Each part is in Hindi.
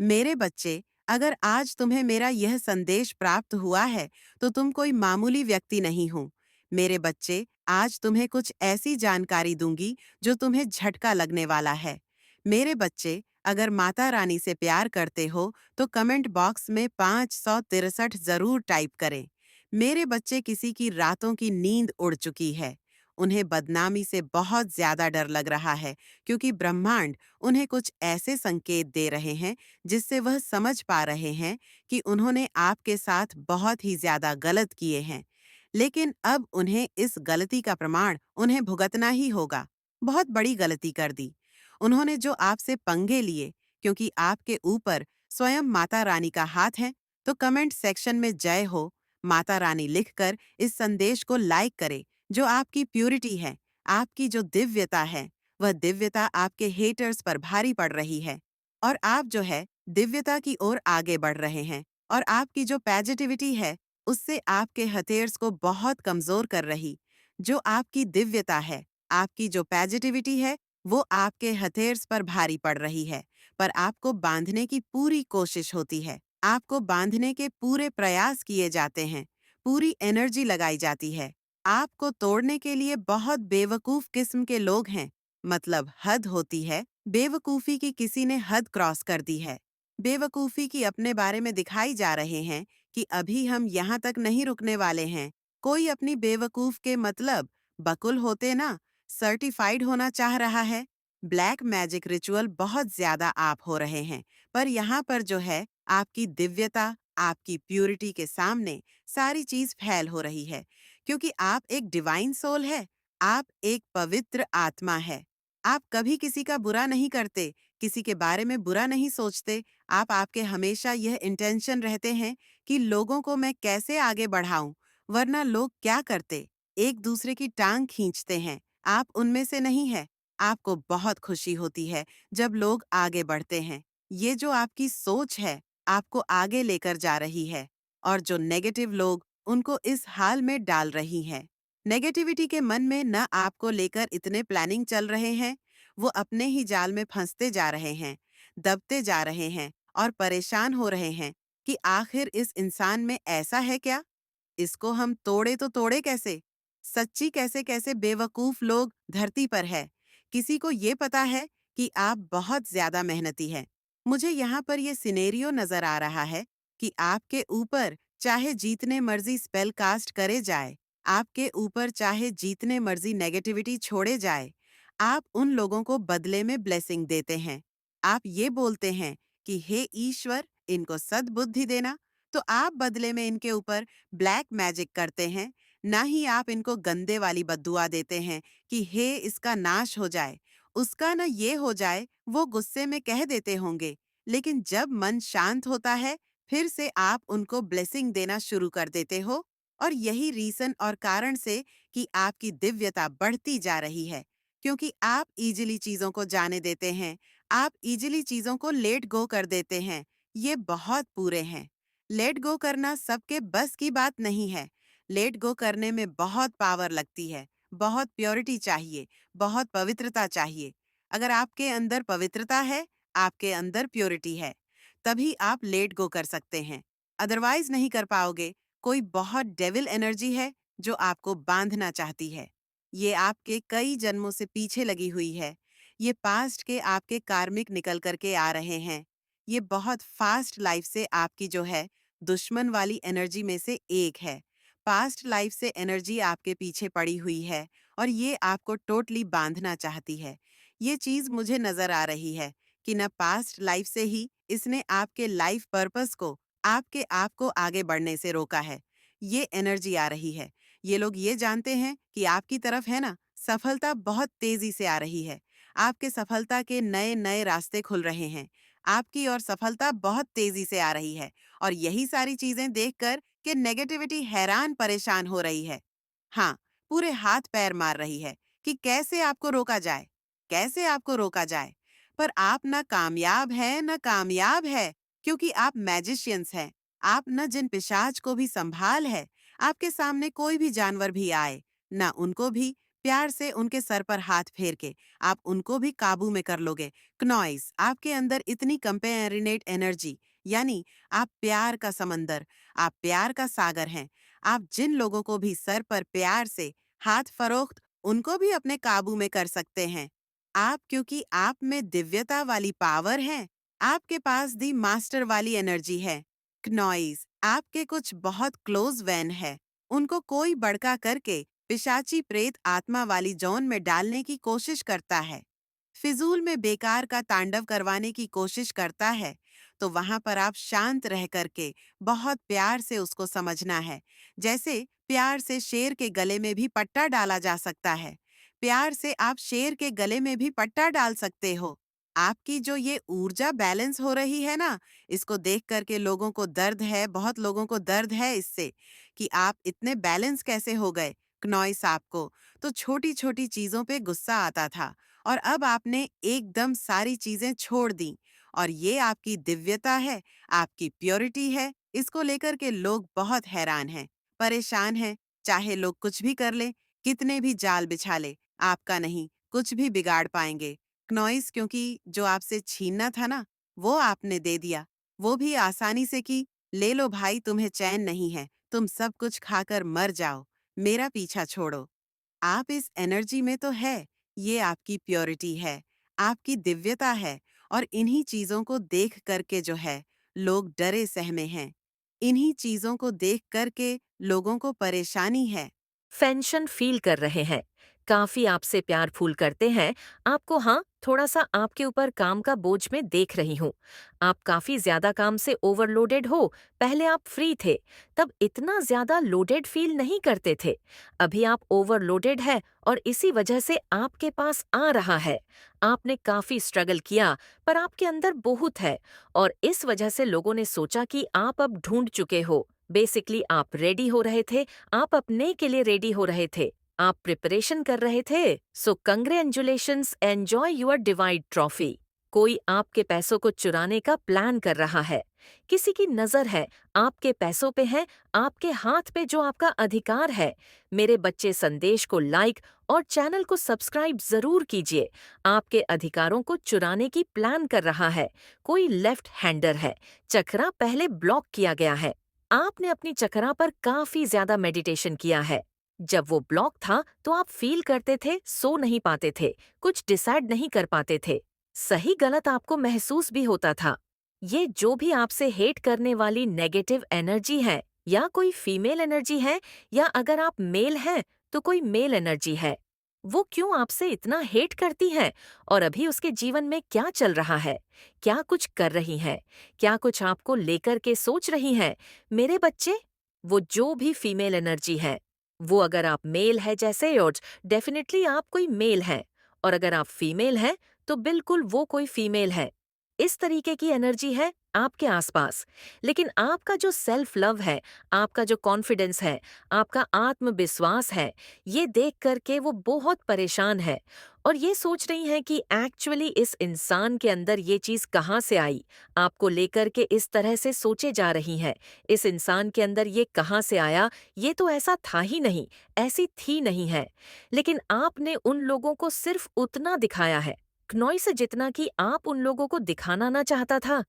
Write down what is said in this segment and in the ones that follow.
मेरे बच्चे, अगर आज तुम्हें मेरा यह संदेश प्राप्त हुआ है, तो तुम कोई मामूली व्यक्ति नहीं हो। मेरे बच्चे, आज तुम्हें कुछ ऐसी जानकारी दूंगी जो तुम्हें झटका लगने वाला है। मेरे बच्चे, अगर माता रानी से प्यार करते हो, तो कमेंट बॉक्स में 563 जरूर टाइप करें। मेरे बच्चे, किसी की रातों की नींद उड़ चुकी है। उन्हें बदनामी से बहुत ज्यादा डर लग रहा है, क्योंकि ब्रह्मांड उन्हें कुछ ऐसे संकेत दे रहे हैं जिससे वह समझ पा रहे हैं कि उन्होंने आपके साथ बहुत ही ज्यादा गलत किए हैं। लेकिन अब उन्हें इस गलती का प्रमाण उन्हें भुगतना ही होगा। बहुत बड़ी गलती कर दी उन्होंने जो आपसे पंगे लिए, क्योंकि आपके ऊपर स्वयं माता रानी का हाथ है। तो कमेंट सेक्शन में जय हो माता रानी लिखकर इस संदेश को लाइक करें। जो आपकी प्यूरिटी है, आपकी जो दिव्यता है, वह दिव्यता आपके हेटर्स पर भारी पड़ रही है। और आप जो है दिव्यता की ओर आगे बढ़ रहे हैं। और आपकी जो पॉजिटिविटी है, उससे आपके हथेर्स को बहुत कमजोर कर रही। जो आपकी दिव्यता है, आपकी जो पॉजिटिविटी है, वो आपके हथेर्स पर भारी पड़ रही है। पर आपको बांधने की पूरी कोशिश होती है, आपको बांधने के पूरे प्रयास किए जाते हैं, पूरी एनर्जी लगाई जाती है। आपको तोड़ने के लिए बहुत बेवकूफ किस्म के लोग हैं। मतलब हद होती है, बेवकूफी की किसी ने हद क्रॉस कर दी है। बेवकूफी की अपने बारे में दिखाई जा रहे हैं कि अभी हम यहाँ तक नहीं रुकने वाले हैं। कोई अपनी बेवकूफ के मतलब बकुल होते ना, सर्टिफाइड होना चाह रहा है। ब्लैक मैजिक रिचुअल बहुत ज्यादा आप हो रहे हैं, पर यहाँ पर जो है आपकी दिव्यता, आपकी प्यूरिटी के सामने सारी चीज फैल हो रही है, क्योंकि आप एक डिवाइन सोल है। आप एक पवित्र आत्मा है। आप कभी किसी का बुरा नहीं करते, किसी के बारे में बुरा नहीं सोचते। आपके हमेशा यह इंटेंशन रहते हैं कि लोगों को मैं कैसे आगे बढ़ाऊं, वरना लोग क्या करते, एक दूसरे की टांग खींचते हैं। आप उनमें से नहीं है। आपको बहुत खुशी होती है जब लोग आगे बढ़ते हैं। ये जो आपकी सोच है, आपको आगे लेकर जा रही है। और जो नेगेटिव लोग उनको इस हाल में डाल रही हैं। नेगेटिविटी के मन में न आपको लेकर इतने प्लानिंग चल रहे हैं, वो अपने ही जाल में फंसते जा रहे हैं, दबते जा रहे हैं और परेशान हो रहे हैं कि आखिर इस इंसान में ऐसा है क्या, इसको हम तोड़े तो तोड़े कैसे। सच्ची कैसे कैसे बेवकूफ लोग धरती पर है। किसी को ये पता है कि आप बहुत ज्यादा मेहनती हैं। मुझे यहाँ पर ये सिनेरियो नजर आ रहा है कि आपके ऊपर चाहे जितने मर्जी स्पेल कास्ट करे जाए, आपके ऊपर चाहे जितने मर्जी नेगेटिविटी छोड़े जाए, आप उन लोगों को बदले में ब्लेसिंग देते हैं। आप ये बोलते हैं कि हे ईश्वर, इनको सद्बुद्धि देना। तो आप बदले में इनके ऊपर ब्लैक मैजिक करते हैं। ना ही आप इनको गंदे वाली बद्दुआ देते हैं कि हे इसका नाश हो जाए, उसका न ये हो जाए, वो गुस्से में कह देते होंगे। लेकिन जब मन शांत होता है, फिर से आप उनको ब्लेसिंग देना शुरू कर देते हो। और यही रीजन और कारण से कि आपकी दिव्यता बढ़ती जा रही है, क्योंकि आप इजीली चीजों को जाने देते हैं, आप इजीली चीजों को लेट गो कर देते हैं। ये बहुत पूरे हैं। लेट गो करना सबके बस की बात नहीं है। लेट गो करने में बहुत पावर लगती है, बहुत प्योरिटी चाहिए, बहुत पवित्रता चाहिए। अगर आपके अंदर पवित्रता है, आपके अंदर प्योरिटी है, तभी आप लेट गो कर सकते हैं। अदरवाइज नहीं कर पाओगे। कोई बहुत डेविल एनर्जी है जो आपको बांधना चाहती है। ये आपके कई जन्मों से पीछे लगी हुई है। ये पास्ट के आपके कार्मिक निकल करके आ रहे हैं। ये बहुत फास्ट लाइफ से आपकी जो है दुश्मन वाली एनर्जी में से एक है। पास्ट लाइफ से एनर्जी आपके पीछे पड़ी हुई है और ये आपको टोटली बांधना चाहती है। ये चीज मुझे नजर आ रही है कि न पास्ट लाइफ से ही इसने आपके लाइफ पर्पस को, आपके आप को आगे बढ़ने से रोका है। ये एनर्जी आ रही है। ये लोग ये जानते हैं कि आपकी तरफ है ना, सफलता बहुत तेजी से आ रही है। आपके सफलता के नए नए रास्ते खुल रहे हैं। आपकी और सफलता बहुत तेजी से आ रही है। और यही सारी चीजें देखकर कि नेगेटिविटी हैरान परेशान हो रही है। हाँ, पूरे हाथ पैर मार रही है कि कैसे आपको रोका जाए, कैसे आपको रोका जाए। पर आप ना कामयाब है ना कामयाब है, क्योंकि आप मैजिशियंस हैं। आप न जिन पिशाच को भी संभाल है। आपके सामने कोई भी जानवर भी आए, ना उनको भी प्यार से उनके सर पर हाथ फेर के आप उनको भी काबू में कर लोगे। क्नॉइस, आपके अंदर इतनी कंपेरेनेट एनर्जी, यानी आप प्यार का समंदर, आप प्यार का सागर हैं। आप जिन लोगों को भी सर पर प्यार से हाथ फरोख्त उनको भी अपने काबू में कर सकते हैं। आप, क्योंकि आप में दिव्यता वाली पावर है, आपके पास दी मास्टर वाली एनर्जी है। क्नॉइस, आपके कुछ बहुत क्लोज वैन है, उनको कोई बड़का करके पिशाची प्रेत आत्मा वाली जौन में डालने की कोशिश करता है, फिजूल में बेकार का तांडव करवाने की कोशिश करता है, तो वहां पर आप शांत रह करके बहुत प्यार से उसको समझना है। जैसे प्यार से शेर के गले में भी पट्टा डाला जा सकता है, प्यार से आप शेर के गले में भी पट्टा डाल सकते हो। आपकी जो ये ऊर्जा बैलेंस हो रही है ना, इसको देख करके लोगों को दर्द है, बहुत लोगों को दर्द है इससे कि आप इतने बैलेंस कैसे हो गए। क्नॉइस, आपको तो छोटी छोटी चीजों पे गुस्सा आता था और अब आपने एकदम सारी चीजें छोड़ दी, और ये आपकी दिव्यता है, आपकी प्योरिटी है। इसको लेकर के लोग बहुत हैरान हैं, परेशान हैं। चाहे लोग कुछ भी कर ले, कितने भी जाल बिछा ले, आपका नहीं कुछ भी बिगाड़ पाएंगे। क्नॉइस, क्योंकि जो आपसे छीनना था ना, वो आपने दे दिया, वो भी आसानी से कि ले लो भाई, तुम्हें चैन नहीं है, तुम सब कुछ खाकर मर जाओ, मेरा पीछा छोड़ो। आप इस एनर्जी में तो है, ये आपकी प्योरिटी है, आपकी दिव्यता है, और इन्हीं चीजों को देख करके जो है लोग डरे सहमे हैं। इन्हीं चीजों को देख करके लोगों को परेशानी है। टेंशन फील कर रहे हैं, काफी आपसे प्यार फूल करते हैं, आपको हाँ थोड़ा सा आपके ऊपर काम का बोझ में देख रही हूँ। आप काफी ज्यादा काम से ओवरलोडेड हो, पहले आप फ्री थे, तब इतना ज्यादा लोडेड फील नहीं करते थे। अभी आप ओवरलोडेड है और इसी वजह से आपके पास आ रहा है। आपने काफी स्ट्रगल किया, पर आपके अंदर बहुत है और इस वजह से लोगों ने सोचा कि आप अब ढूंढ चुके हो। बेसिकली आप रेडी हो रहे थे, आप अपने के लिए रेडी हो रहे थे, आप प्रिपरेशन कर रहे थे। सो congratulations, enjoy your divide trophy. कोई आपके पैसों को चुराने का प्लान कर रहा है, किसी की नजर है आपके पैसों पे है, आपके हाथ पे जो आपका अधिकार है। मेरे बच्चे, संदेश को लाइक और चैनल को सब्सक्राइब जरूर कीजिए। आपके अधिकारों को चुराने की प्लान कर रहा है, कोई लेफ्ट हैंडर है। चक्रा पहले ब्लॉक किया गया है। आपने अपनी चक्रा पर काफी ज्यादा मेडिटेशन किया है। जब वो ब्लॉक था तो आप फील करते थे, सो नहीं पाते थे, कुछ डिसाइड नहीं कर पाते थे, सही गलत आपको महसूस भी होता था। ये जो भी आपसे हेट करने वाली नेगेटिव एनर्जी है, या कोई फीमेल एनर्जी है, या अगर आप मेल हैं तो कोई मेल एनर्जी है, वो क्यों आपसे इतना हेट करती है और अभी उसके जीवन में क्या चल रहा है, क्या कुछ कर रही है, क्या कुछ आपको लेकर के सोच रही है। मेरे बच्चे, वो जो भी फीमेल एनर्जी है, वो अगर आप मेल है जैसे और डेफिनेटली आप कोई मेल है, और अगर आप फीमेल हैं तो बिल्कुल वो कोई फीमेल है। इस तरीके की एनर्जी है आपके आसपास। लेकिन आपका जो सेल्फ लव है, आपका जो कॉन्फिडेंस है, आपका आत्मविश्वास है, ये देख करके वो बहुत परेशान है और ये सोच रही हैं कि एक्चुअली इस इंसान के अंदर ये चीज़ कहाँ से आई। आपको लेकर के इस तरह से सोचे जा रही हैं, इस इंसान के अंदर ये कहाँ से आया, ये तो ऐसा था ही नहीं, ऐसी थी नहीं है। लेकिन आपने उन लोगों को सिर्फ उतना दिखाया है, क्नॉय से जितना कि आप उन लोगों को दिखाना ना चाहता था।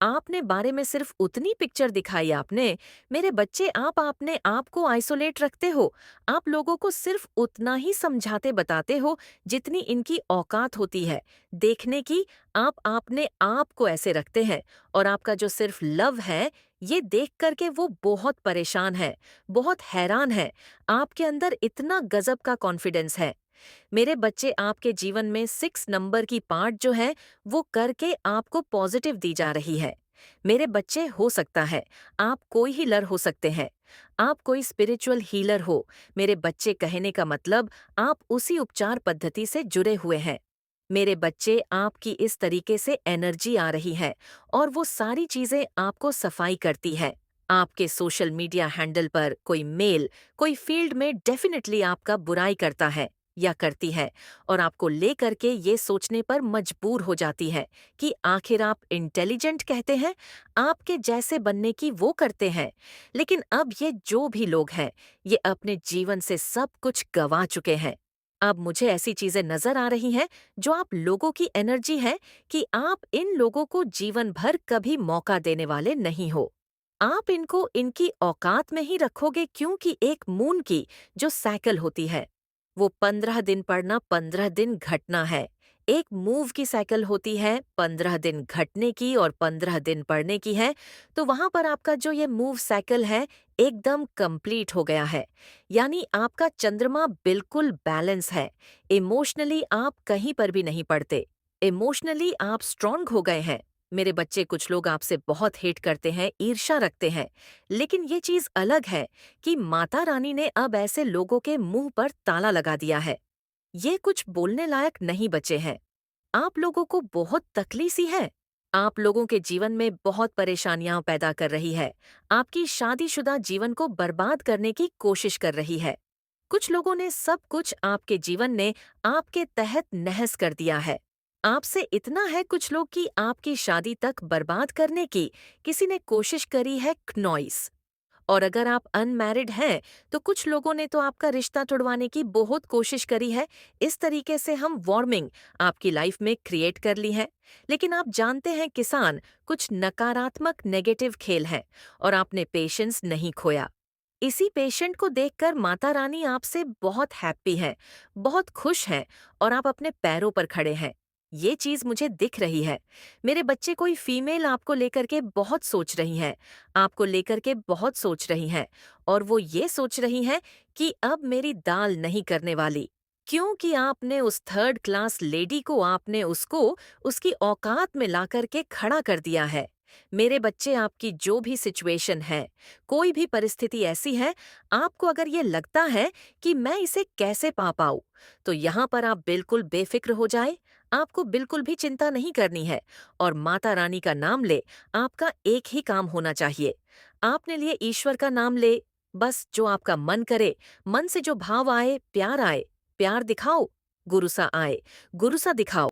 आपने बारे में सिर्फ उतनी पिक्चर दिखाई आपने। मेरे बच्चे, आप आपने आप को आइसोलेट रखते हो, आप लोगों को सिर्फ उतना ही समझाते बताते हो जितनी इनकी औकात होती है देखने की। आप आपने आप को ऐसे रखते हैं और आपका जो सिर्फ लव है, ये देख करके वो बहुत परेशान है, बहुत हैरान है। आपके अंदर इतना गजब का कॉन्फिडेंस है। मेरे बच्चे, आपके जीवन में 6 नंबर की पार्ट जो है वो करके आपको पॉजिटिव दी जा रही है। मेरे बच्चे, हो सकता है आप कोई हीलर हो सकते हैं, आप कोई स्पिरिचुअल हीलर हो। मेरे बच्चे, कहने का मतलब आप उसी उपचार पद्धति से जुड़े हुए हैं। मेरे बच्चे, आपकी इस तरीके से एनर्जी आ रही है और वो सारी चीजें आपको सफाई करती है। आपके सोशल मीडिया हैंडल पर कोई मेल, कोई फील्ड में डेफिनेटली आपका बुराई करता है या करती है और आपको ले करके ये सोचने पर मजबूर हो जाती है कि आखिर आप इंटेलिजेंट कहते हैं, आपके जैसे बनने की वो करते हैं। लेकिन अब ये जो भी लोग हैं, ये अपने जीवन से सब कुछ गंवा चुके हैं। अब मुझे ऐसी चीजें नजर आ रही हैं जो आप लोगों की एनर्जी है कि आप इन लोगों को जीवन भर कभी मौका देने वाले नहीं हो। आप इनको इनकी औकात में ही रखोगे क्योंकि एक मून की जो साइकिल होती है वो 15 दिन पढ़ना 15 दिन घटना है। एक मूव की साइकिल होती है 15 दिन घटने की और 15 दिन पढ़ने की है। तो वहां पर आपका जो ये मूव साइकिल है एकदम कंप्लीट हो गया है। यानी आपका चंद्रमा बिल्कुल बैलेंस है। इमोशनली आप कहीं पर भी नहीं पड़ते। इमोशनली आप स्ट्रांग हो गए हैं। मेरे बच्चे, कुछ लोग आपसे बहुत हेट करते हैं, ईर्ष्या रखते हैं, लेकिन ये चीज अलग है कि माता रानी ने अब ऐसे लोगों के मुंह पर ताला लगा दिया है। ये कुछ बोलने लायक नहीं बचे हैं। आप लोगों को बहुत तकलीफ सी है। आप लोगों के जीवन में बहुत परेशानियां पैदा कर रही है। आपकी शादीशुदा जीवन को बर्बाद करने की कोशिश कर रही है। कुछ लोगों ने सब कुछ आपके जीवन ने आपके तहत नहस कर दिया है। आपसे इतना है कुछ लोग कि आपकी शादी तक बर्बाद करने की किसी ने कोशिश करी है, क्नॉइस। और अगर आप अनमैरिड हैं तो कुछ लोगों ने तो आपका रिश्ता तुड़वाने की बहुत कोशिश करी है। इस तरीके से हम वार्मिंग आपकी लाइफ में क्रिएट कर ली है। लेकिन आप जानते हैं किसान, कुछ नकारात्मक नेगेटिव खेल है और आपने पेशेंस नहीं खोया। इसी पेशेंट को देखकर माता रानी आपसे बहुत हैप्पी है, बहुत खुश है और आप अपने पैरों पर खड़े हैं। ये चीज मुझे दिख रही है। मेरे बच्चे, कोई फीमेल आपको लेकर के बहुत सोच रही है, आपको लेकर के बहुत सोच रही हैं और वो ये सोच रही हैं कि अब मेरी दाल नहीं करने वाली, क्योंकि आपने उस थर्ड क्लास लेडी को, आपने उसको उसकी औकात में ला करके खड़ा कर दिया है। मेरे बच्चे, आपकी जो भी सिचुएशन है, कोई भी परिस्थिति ऐसी है, आपको अगर ये लगता है कि मैं इसे कैसे पा पाऊँ, तो यहाँ पर आप बिल्कुल बेफिक्र हो जाए। आपको बिल्कुल भी चिंता नहीं करनी है और माता रानी का नाम ले। आपका एक ही काम होना चाहिए, आपने लिए ईश्वर का नाम ले। बस जो आपका मन करे, मन से जो भाव आए, प्यार दिखाओ, गुरुसा आए, गुरुसा दिखाओ।